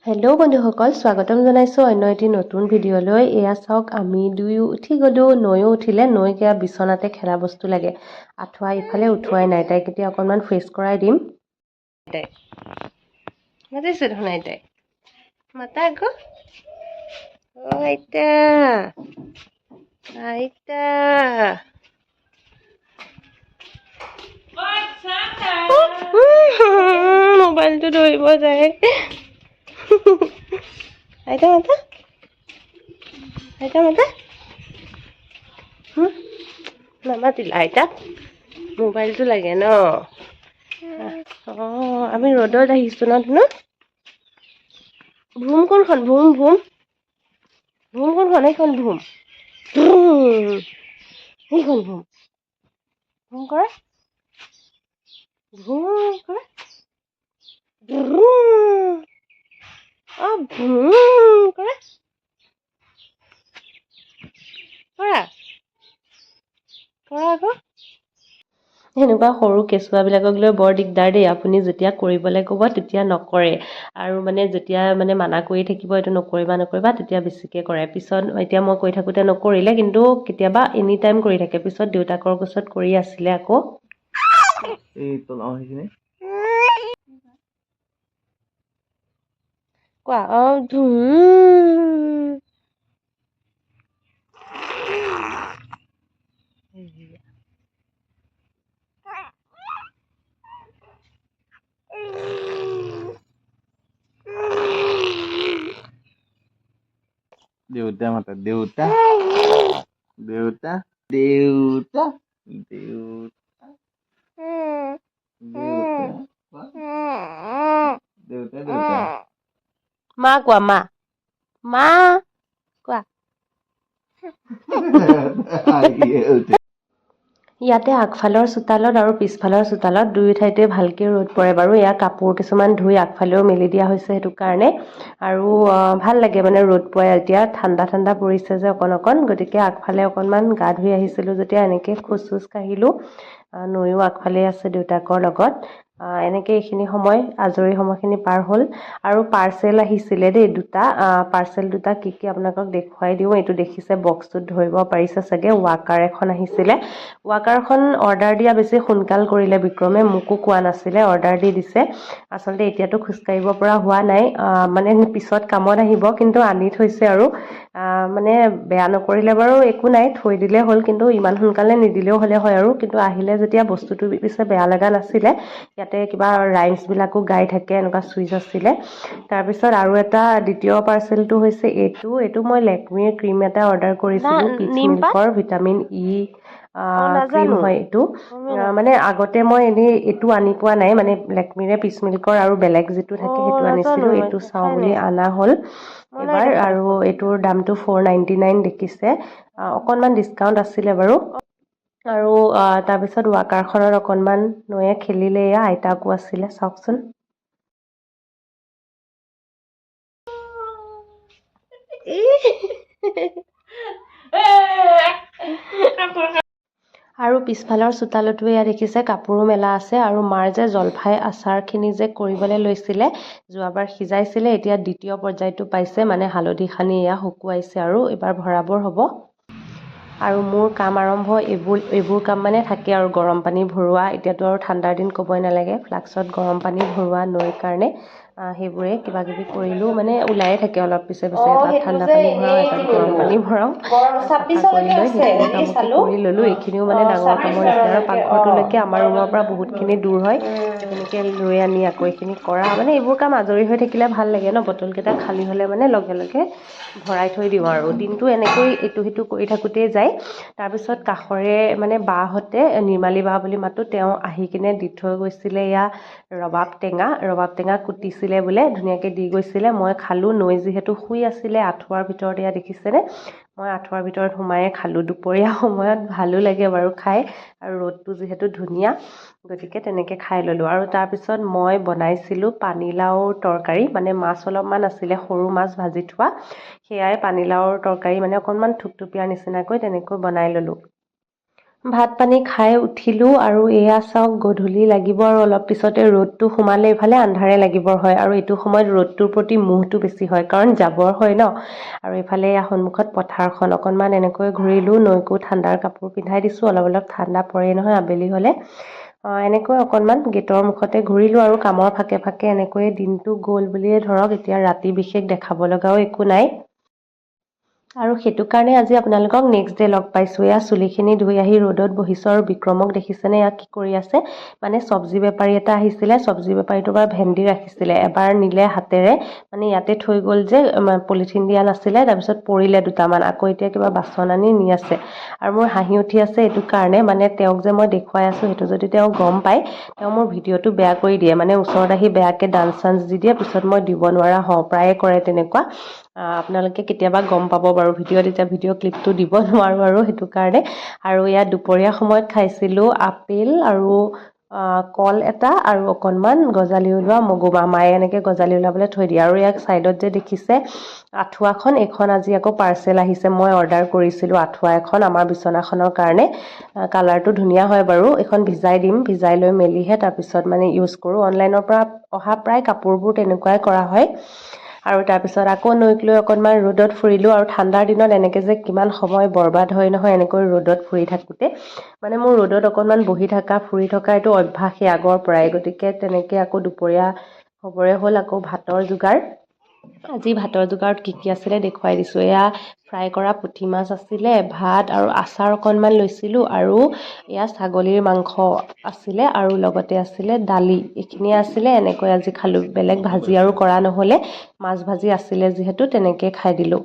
Hello' বন্ধুসকল, স্বাগতম জনাইছোঁ অন্য এটি নতুন ভিডিঅ'লৈ। এয়া চাওক, আমি দুয়ো উঠি গ'লোঁ। নৈও উঠিলে। নৈক এয়া বিচনাতে খেলা বস্তু লাগে। আঁঠুৱা ইফালে উঠোৱাই নাই। তাইক এতিয়া অকণমান ফ্ৰেছ কৰাই দিম। তাই মাতিছে দেখোন আইতাই। মাতা আকৌ। অ' আইতা, আইতা। মোবাইলটো ধৰিব যায়। আইতা মাতা, আইতা মাতা। নামাতিলা আইতাক? মোবাইলটো লাগে ন? অঁ, আমি ৰ'দত আহিছোঁ ন ধুনু? ভুম কোনখন? ভুম ভুম ভুম কোনখন? এইখন ভুম। সেইখন ভুম। ভুম কৰা। ভুম কৰা। অঁ, ভুম কৰা। কৰা। কৰা আকৌ। সেনেকুৱা সৰু কেঁচুৱাবিলাকক লৈ বৰ দিগদাৰ দেই। আপুনি যেতিয়া কৰিবলৈ ক'ব তেতিয়া নকৰে। আৰু মানে যেতিয়া মানে মানা কৰি থাকিব, এইটো নকৰিবা নকৰিবা, তেতিয়া বেছিকৈ কৰে। পিছত এতিয়া মই কৈ থাকোঁতে নকৰিলে, কিন্তু কেতিয়াবা এনি টাইম কৰি থাকে। পিছত দেউতাকৰ কোচত কৰি আছিলে আকৌ। কোৱা। অঁ, ধুম। দেউতা মাতা, দেউতা, দেউতা, দেউতা, দেউতা, দেউতা, দেউতা। মা কোৱা, মা। মা কোৱা। ইয়াতে আগফালৰ চোতালত আৰু পিছফালৰ চোতালত দুয়ো ঠাইতে ভালকৈ ৰ'দ পৰে বাৰু। এয়া কাপোৰ কিছুমান ধুই আগফালেও মেলি দিয়া হৈছে সেইটো কাৰণে। আৰু ভাল লাগে মানে ৰ'দ পৰে। এতিয়া ঠাণ্ডা ঠাণ্ডা পৰিছে যে অকণ অকণ, গতিকে আগফালে অকণমান গা ধুই আহিছিলোঁ যেতিয়া এনেকৈ খোজ চোজ কাঢ়িলোঁ। নৈও আগফালে আছে দেউতাকৰ লগত। এনেকৈ এইখিনি সময়, আজৰি সময়খিনি পাৰ হ'ল। আৰু পাৰ্চেল আহিছিলে দেই দুটা। পাৰ্চেল দুটা কি কি আপোনালোকক দেখুৱাই দিওঁ। এইটো দেখিছে, বক্সটোত ধৰিব পাৰিছে চাগে, ৱাকাৰ এখন আহিছিলে। ৱাকাৰখন অৰ্ডাৰ দিয়া বেছি সোনকাল কৰিলে বিক্ৰমে। মোকো কোৱা নাছিলে, অৰ্ডাৰ দি দিছে। আচলতে এতিয়াতো খোজকাঢ়িব পৰা হোৱা নাই, মানে পিছত কামত আহিব, কিন্তু আনি থৈছে আৰু। মানে বেয়া নকৰিলে বাৰু একো নাই, থৈ দিলে হ'ল। কিন্তু ইমান সোনকালে নিদিলেও হ'লে হয় আৰু। কিন্তু আহিলে যেতিয়া বস্তুটো পিছে বেয়া লগা নাছিলে। ইয়াতে কিবা ৰাইমছবিলাকো গাই থাকে, এনেকুৱা চুইচ আছিলে। তাৰপিছত আৰু এটা দ্বিতীয় পাৰ্চেলটো হৈছে এইটো মই লেকমিৰ ক্ৰীম এটা অৰ্ডাৰ কৰিছিলোঁ, পিচ মিল্কৰ ভিটামিন ই ক্ৰীম হয় এইটো। মানে আগতে মই এনেই এইটো আনি পোৱা নাই, মানে লেকমিৰে পিচ মিল্কৰ আৰু বেলেগ যিটো থাকে সেইটো আনিছিলোঁ। এইটো চাওঁ বুলি অনা হ'ল এবাৰ। আৰু এইটোৰ দামটো 499 দেখিছে। অকণমান ডিছকাউণ্ট আছিলে বাৰু। আৰু তাৰপিছত ৱাকাৰখনত অকণমান নৈয়ে খেলিলে। এয়া আইতাকো আছিলে, চাওকচোন। আৰু পিছফালৰ চোতালতো এয়া দেখিছে, কাপোৰো মেলা আছে। আৰু মাৰ যে জলফাই আচাৰখিনি যে কৰিবলৈ লৈছিলে, যোৱাবাৰ সিজাইছিলে, এতিয়া দ্বিতীয় পৰ্যায়টো পাইছে, মানে হালধি সানি এয়া শুকুৱাইছে আৰু এইবাৰ ভৰাবৰ হ'ব। আৰু মোৰ কাম আৰম্ভ, এইবোৰ কাম মানে থাকে আৰু। গৰম পানী ভৰোৱা, এতিয়াতো আৰু ঠাণ্ডাৰ দিন ক'বই নালাগে। ফ্লাক্সত গৰম পানী ভৰোৱা নৈৰ কাৰণে। সেইবোৰে কিবা কিবি কৰিলেও মানে ওলায়ে থাকে অলপ পিছে পিছে। এটাত ঠাণ্ডা পানী ভৰাওঁ, এটাত গৰম পানী ভৰাওঁ। চাফা কৰি লৈ সেইখিনি কামকে কৰি ল'লোঁ। এইখিনিও মানে ডাঙৰ কামৰ নিচিনা। আৰু পাকঘৰটোলৈকে আমাৰ ৰুমৰ পৰা বহুতখিনি দূৰ হয়। সেইখিনিকে লৈ আনি আকৌ এইখিনি কৰা, মানে এইবোৰ কাম আজৰি হৈ থাকিলে ভাল লাগে ন। বটলকেইটা খালী হ'লে মানে লগে লগে ভৰাই থৈ দিওঁ আৰু। দিনটো এনেকৈ ইটো সিটো কৰি থাকোঁতেই যায়। তাৰপিছত কাষৰে মানে বাহঁতে, নিৰ্মালী বা বুলি মাতোঁ, তেওঁ আহি কিনে দি থৈ গৈছিলে এয়া ৰবাব টেঙা কুটিছিলে বোলে, ধুনীয়াকৈ দি গৈছিলে। মই খালোঁ। নৈ যিহেতু শুই আছিলে আঁঠুৱাৰ ভিতৰত, এয়া দেখিছেনে। মই আঁঠুৱাৰ ভিতৰত সোমায়ে খালোঁ। দুপৰীয়া সময়ত ভালো লাগে বাৰু খাই, আৰু ৰ'দটো যিহেতু ধুনীয়া, গতিকে তেনেকৈ খাই ল'লোঁ। আৰু তাৰপিছত মই বনাইছিলোঁ পানীলাওৰ তৰকাৰী, মানে মাছ অলপমান আছিলে, সৰু মাছ ভাজি থোৱা। সেয়াই পানীলাওৰ তৰকাৰী, মানে অকণমান থুপথুপীয়া নিচিনাকৈ তেনেকৈ বনাই ল'লোঁ। ভাত পানী খাই উঠিলোঁ আৰু এয়া চাওক গধূলি লাগিব আৰু অলপ পিছতে ৰ'দটো সোমালে ইফালে আন্ধাৰে লাগিবৰ হয় আৰু এইটো সময়ত ৰ'দটোৰ প্ৰতি মোহটো বেছি হয় কাৰণ যাবৰ হয় ন। আৰু এইফালে সন্মুখত পথাৰখন অকণমান এনেকৈ ঘূৰিলোঁ, নৈকো ঠাণ্ডাৰ কাপোৰ পিন্ধাই দিছোঁ, অলপ অলপ ঠাণ্ডা পৰে নহয় আবেলি হ'লে। এনেকৈ অকণমান গেটৰ মুখতে ঘূৰিলোঁ আৰু কামৰ ফাকে ফাকে এনেকৈয়ে দিনটো গ'ল বুলিয়ে ধৰক। এতিয়া ৰাতি বিশেষ দেখাব লগাও একো নাই আৰু সেইটো কাৰণে আজি আপোনালোকক নেক্সট ডে লগ পাইছোঁ। এয়া চুলিখিনি ধুই আহি ৰ'দত বহিছোঁ আৰু বিক্ৰমক দেখিছেনে ইয়াক কি কৰি আছে। মানে চব্জি বেপাৰী এটা আহিছিলে, চব্জি বেপাৰীটো বাৰু ভেন্দি ৰাখিছিলে, এবাৰ নিলে হাতেৰে মানে ইয়াতে থৈ গ'ল যে পলিথিন দিয়া নাছিলে, তাৰপিছত পৰিলে দুটামান, আকৌ এতিয়া কিবা বাচন আনি নি আছে। আৰু মোৰ হাঁহি উঠি আছে এইটো কাৰণে, মানে তেওঁক যে মই দেখুৱাই আছোঁ সেইটো যদি তেওঁ গম পায় তেওঁ মোৰ ভিডিঅ'টো বেয়া কৰি দিয়ে, মানে ওচৰত আহি বেয়াকৈ ডান্স চান্স দি দিয়ে, পিছত মই দিব নোৱাৰা হওঁ, প্ৰায়ে কৰে তেনেকুৱা। আপোনালোকে কেতিয়াবা গম পাব বাৰু ভিডিঅ'ত, এতিয়া ভিডিঅ' ক্লিপটো দিব নোৱাৰোঁ আৰু সেইটো কাৰণে। আৰু ইয়াত দুপৰীয়া সময়ত খাইছিলোঁ আপেল আৰু কল এটা আৰু অকণমান গজালি ওলোৱা মগুমাহ, মায়ে এনেকৈ গজালি ওলাবলৈ থৈ দিয়ে। আৰু ইয়াক ছাইডত যে দেখিছে আঁঠুৱাখন, এইখন আজি আকৌ পাৰ্চেল আহিছে, মই অৰ্ডাৰ কৰিছিলোঁ আঁঠুৱা এখন আমাৰ বিচনাখনৰ কাৰণে। কালাৰটো ধুনীয়া হয় বাৰু, এইখন ভিজাই দিম, ভিজাই লৈ মেলিহে তাৰপিছত মানে ইউজ কৰোঁ। অনলাইনৰ পৰা অহা প্ৰায় কাপোৰবোৰ তেনেকুৱাই কৰা হয়। আৰু তাৰপিছত আকৌ নৈক লৈ অকণমান ৰ'দত ফুৰিলোঁ আৰু ঠাণ্ডাৰ দিনত এনেকৈ যে কিমান সময় বৰবাদ হয় নহয় এনেকৈ ৰ'দত ফুৰি থাকোঁতে। মানে মোৰ ৰ'দত অকণমান বহি থকা ফুৰি থকা এইটো অভ্যাসেই আগৰ পৰাই, গতিকে তেনেকৈ আকৌ দুপৰীয়া হ'বৰে হ'ল আকৌ ভাতৰ যোগাৰ। আজি ভাতৰ যোগাৰত কি কি আছিলে দেখুৱাই দিছোঁ। এয়া ফ্ৰাই কৰা পুঠি মাছ আছিলে, ভাত আৰু আচাৰ অকণমান লৈছিলোঁ, আৰু এয়া ছাগলীৰ মাংস আছিলে আৰু লগতে আছিলে দালি, এইখিনিয়ে আছিলে। এনেকৈ আজি খালোঁ, বেলেগ ভাজি আৰু কৰা নহ'লে, মাছ ভাজি আছিলে যিহেতু তেনেকৈ খাই দিলোঁ।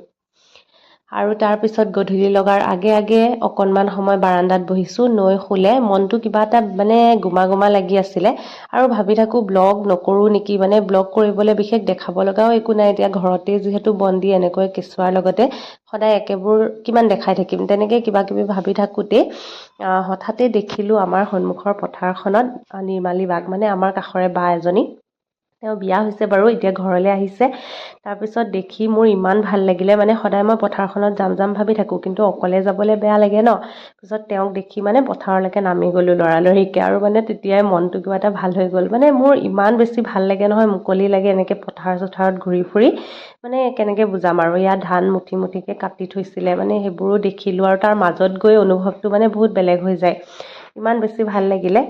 আৰু তাৰপিছত গধূলি লগাৰ আগে আগে অকণমান সময় বাৰান্দাত বহিছোঁ। নৈ শুলে, মনটো কিবা এটা মানে গোমা গোমা লাগি আছিলে আৰু ভাবি থাকোঁ ব্লগ নকৰোঁ নেকি, মানে ব্লগ কৰিবলৈ বিশেষ দেখাব লগাও একো নাই, এতিয়া ঘৰতে যিহেতু বন্দী, এনেকৈ কেঁচুৱাৰ লগতে সদায় একেবোৰ কিমান দেখাই থাকিম, তেনেকৈ কিবা কিবি ভাবি থাকোঁতেই হঠাতে দেখিলোঁ আমাৰ সন্মুখৰ পথাৰখনত নিৰ্মালী বাক, মানে আমাৰ কাষৰে বা এজনী, তেওঁ বিয়া হৈছে বাৰু, এতিয়া ঘৰলৈ আহিছে। তাৰপিছত দেখি মোৰ ইমান ভাল লাগিলে, মানে সদায় মই পথাৰখনত যাম যাম ভাবি থাকোঁ, কিন্তু অকলে যাবলৈ বেয়া লাগে ন। পিছত তেওঁক দেখি মানে পথাৰলৈকে নামি গ'লোঁ লৰালৰিকৈ, আৰু মানে তেতিয়াই মনটো কিবা এটা ভাল হৈ গ'ল। মানে মোৰ ইমান বেছি ভাল লাগে নহয়, মুকলি লাগে এনেকৈ পথাৰ চথাৰত ঘূৰি ফুৰি, মানে কেনেকৈ বুজাম আৰু। ইয়াত ধান মুঠি মুঠিকৈ কাটি থৈছিলে, মানে সেইবোৰো দেখিলোঁ আৰু তাৰ মাজত গৈ অনুভৱটো মানে বহুত বেলেগ হৈ যায়, ইমান বেছি ভাল লাগিলে।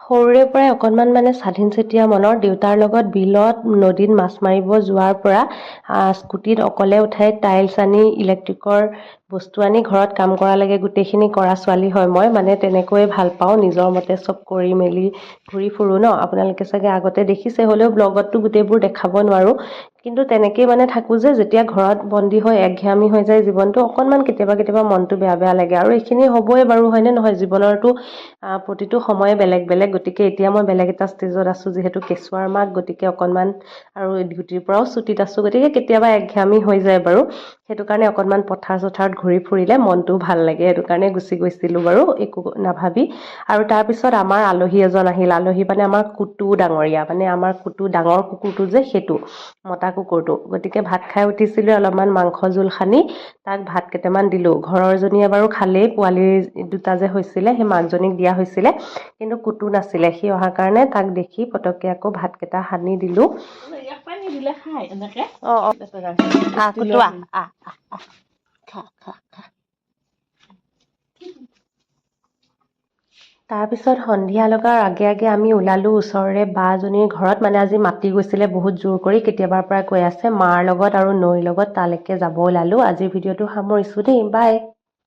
সৰুৰে পৰাই অকণমান মানে স্বাধীন চেতিয়া মনৰ, দেউতাৰ লগত বিলত নদীত মাছ মাৰিব যোৱাৰ পৰা স্কুটিত অকলে উঠাই টাইলছ আনি ইলেক্ট্ৰিকৰ বস্তু আনি ঘৰত কাম কৰা লাগে, গোটেইখিনি কৰা ছোৱালী হয় মই, মানে তেনেকৈয়ে ভাল পাওঁ, নিজৰ মতে চব কৰি মেলি ঘূৰি ফুৰোঁ ন। আপোনালোকে চাগে আগতে দেখিছে, হ'লেও ব্লগতটো গোটেইবোৰ দেখাব নোৱাৰোঁ, কিন্তু তেনেকেই মানে থাকোঁ যে, যেতিয়া ঘৰত বন্দী হৈ একঘেয়ামী হৈ যায় জীৱনটো, অকণমান কেতিয়াবা কেতিয়াবা মনটো বেয়া বেয়া লাগে। আৰু এইখিনি হ'বই বাৰু, হয়নে নহয়, জীৱনৰতো প্ৰতিটো সময়ে বেলেগ বেলেগ। গতিকে এতিয়া মই বেলেগ এটা ষ্টেজত আছোঁ, যিহেতু কেঁচুৱাৰ মাক, গতিকে অকণমান আৰু ডিউটিৰ পৰাও ছুটিত আছোঁ, গতিকে কেতিয়াবা একঘেয়ামী হৈ যায় বাৰু। সেইটো কাৰণে অকণমান পথাৰ চথাৰত ঘূৰি ফুৰিলে মনটোও ভাল লাগে, সেইটো কাৰণে গুচি গৈছিলোঁ বাৰু একো নাভাবি। আৰু তাৰপিছত আমাৰ আলহী এজন আহিল, আলহী মানে আমাৰ কুটু ডাঙৰীয়া, মানে আমাৰ কুটু ডাঙৰ কুকুৰটো যে সেইটো, মতা কুকুৰটো। গতিকে ভাত খাই উঠিছিলোঁ, অলপমান মাংস জোল সানি তাক ভাত কেইটামান দিলোঁ। ঘৰৰজনীয়ে বাৰু খালেই, পোৱালি দুটা যে হৈছিলে সেই মাকজনীক দিয়া হৈছিলে, কিন্তু কুটু নাছিলে, সি অহাৰ কাৰণে তাক দেখি পটককৈ আকৌ ভাতকেইটা সানি দিলোঁ। তাৰপিছত সন্ধিয়া লগাৰ আগে আগে আমি ওলালোঁ ওচৰৰে বা এজনীৰ ঘৰত, মানে আজি মাতি গৈছিলে বহুত জোৰ কৰি, কেতিয়াবাৰ পৰা কৈ আছে মাৰ লগত আৰু নৈৰ লগত, তালৈকে যাব ওলালোঁ। আজিৰ ভিডিঅ'টো সামৰিছোঁ দেই, বাই।